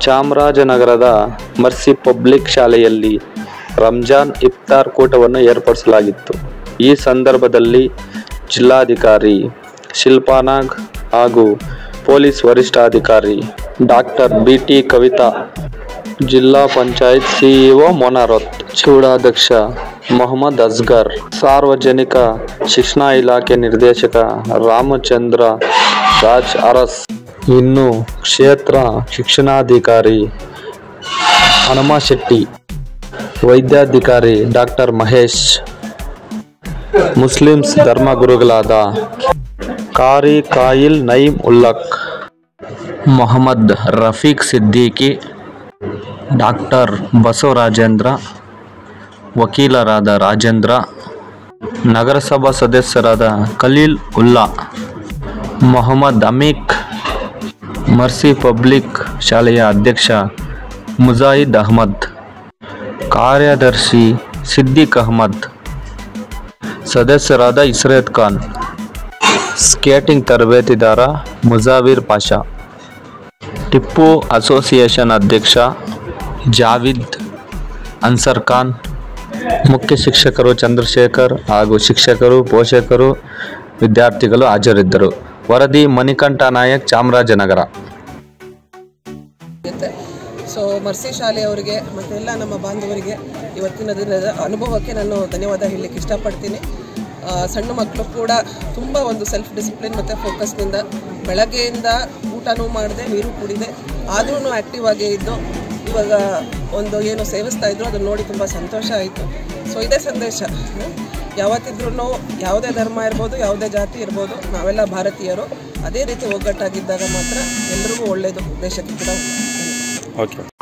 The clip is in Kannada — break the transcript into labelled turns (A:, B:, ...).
A: ಚಾಮರಾಜನಗರದ ಮರ್ಸಿ ಪಬ್ಲಿಕ್ ಶಾಲೆಯಲ್ಲಿ ರಂಜಾನ್ ಇಫ್ತಾರ್ ಕೂಟವನ್ನು ಏರ್ಪಡಿಸಲಾಗಿತ್ತು. ಈ ಸಂದರ್ಭದಲ್ಲಿ ಜಿಲ್ಲಾಧಿಕಾರಿ ಶಿಲ್ಪಾ ನಾಗ್ ಹಾಗೂ ಪೊಲೀಸ್ ವರಿಷ್ಠಾಧಿಕಾರಿ ಡಾಕ್ಟರ್ ಬಿಟಿ ಕವಿತಾ, ಜಿಲ್ಲಾ ಪಂಚಾಯತ್ ಸಿಇಒ ಮೊನಾರತ್, ಚೂಡಾಧ್ಯಕ್ಷ ಮೊಹಮ್ಮದ್ ಅಸ್ಗರ್, ಸಾರ್ವಜನಿಕ ಶಿಕ್ಷಣ ಇಲಾಖೆ ನಿರ್ದೇಶಕ ರಾಮಚಂದ್ರ ರಾಜ್ ಅರಸ್, ಇನ್ನು ಕ್ಷೇತ್ರ ಶಿಕ್ಷಣಾಧಿಕಾರಿ ಹನುಮಶೆಟ್ಟಿ, ವೈದ್ಯಾಧಿಕಾರಿ ಡಾಕ್ಟರ್ ಮಹೇಶ್, ಮುಸ್ಲಿಮ್ಸ್ ಧರ್ಮಗುರುಗಳಾದ ಕಾರಿ ಕಾಯಿಲ್ ನಯೀಮ್ ಉಲ್ಲಕ್, ಮೊಹಮ್ಮದ್ ರಫೀಕ್ ಸಿದ್ದಿಕಿ, ಡಾಕ್ಟರ್ ಬಸವರಾಜೇಂದ್ರ, ವಕೀಲರಾದ ರಾಜೇಂದ್ರ, ನಗರಸಭಾ ಸದಸ್ಯರಾದ ಖಲೀಲ್ ಉಲ್ಲಾ, ಮೊಹಮ್ಮದ್ ಅಮೀಕ್, ಮರ್ಸಿ ಪಬ್ಲಿಕ್ ಶಾಲೆಯ ಅಧ್ಯಕ್ಷ ಮುಜಾಹಿದ್ ಅಹಮದ್, ಕಾರ್ಯದರ್ಶಿ ಸಿದ್ದಿಕ್ ಅಹಮದ್, ಸದಸ್ಯರಾದ ಇಸ್ರೇತ್ ಖಾನ್, ಸ್ಕೇಟಿಂಗ್ ತರಬೇತಿದಾರ ಮುಜಾವಿರ್ ಪಾಷಾ, ಟಿಪ್ಪು ಅಸೋಸಿಯೇಷನ್ ಅಧ್ಯಕ್ಷ ಜಾವಿದ್ ಅನ್ಸರ್ ಖಾನ್, ಮುಖ್ಯ ಶಿಕ್ಷಕರು ಚಂದ್ರಶೇಖರ್ ಹಾಗೂ ಶಿಕ್ಷಕರು, ಪೋಷಕರು, ವಿದ್ಯಾರ್ಥಿಗಳು ಹಾಜರಿದ್ದರು. ವರದಿ ಮಣಿಕಂಠ ನಾಯಕ್, ಚಾಮರಾಜನಗರ.
B: ಸೊ ಮರ್ಸಿ ಶಾಲೆಯವರಿಗೆ ಮತ್ತೆಲ್ಲ ನಮ್ಮ ಬಾಂಧವರಿಗೆ ಇವತ್ತಿನ ದಿನದ ಅನುಭವಕ್ಕೆ ನಾನು ಧನ್ಯವಾದ ಹೇಳಲಿಕ್ಕೆ ಇಷ್ಟಪಡ್ತೀನಿ. ಸಣ್ಣ ಮಕ್ಕಳು ಕೂಡ ತುಂಬ ಒಂದು ಸೆಲ್ಫ್ ಡಿಸಿಪ್ಲಿನ್ ಮತ್ತು ಫೋಕಸ್ನಿಂದ ಬೆಳಗ್ಗೆಯಿಂದ ಊಟನೂ ಮಾಡಿದೆ, ನೀರು ಕುಡಿದೆ, ಆದ್ರೂ ಆ್ಯಕ್ಟಿವ್ ಆಗೇ ಇದ್ದು ಇವಾಗ ಒಂದು ಏನು ಸೇವಿಸ್ತಾ ಇದ್ರು ಅದನ್ನು ನೋಡಿ ತುಂಬ ಸಂತೋಷ ಆಯಿತು. ಸೊ ಇದೇ ಸಂದೇಶ, ಯಾವತ್ತಿದ್ರೂ ಯಾವುದೇ ಧರ್ಮ ಇರ್ಬೋದು, ಯಾವುದೇ ಜಾತಿ ಇರ್ಬೋದು, ನಾವೆಲ್ಲ ಭಾರತೀಯರು. ಅದೇ ರೀತಿ ಒಗ್ಗಟ್ಟಾಗಿದ್ದಾಗ ಮಾತ್ರ ಎಲ್ರಿಗೂ ಒಳ್ಳೆಯದು, ದೇಶಕ್ಕೆ ಕೂಡ.
A: ಓಕೆ.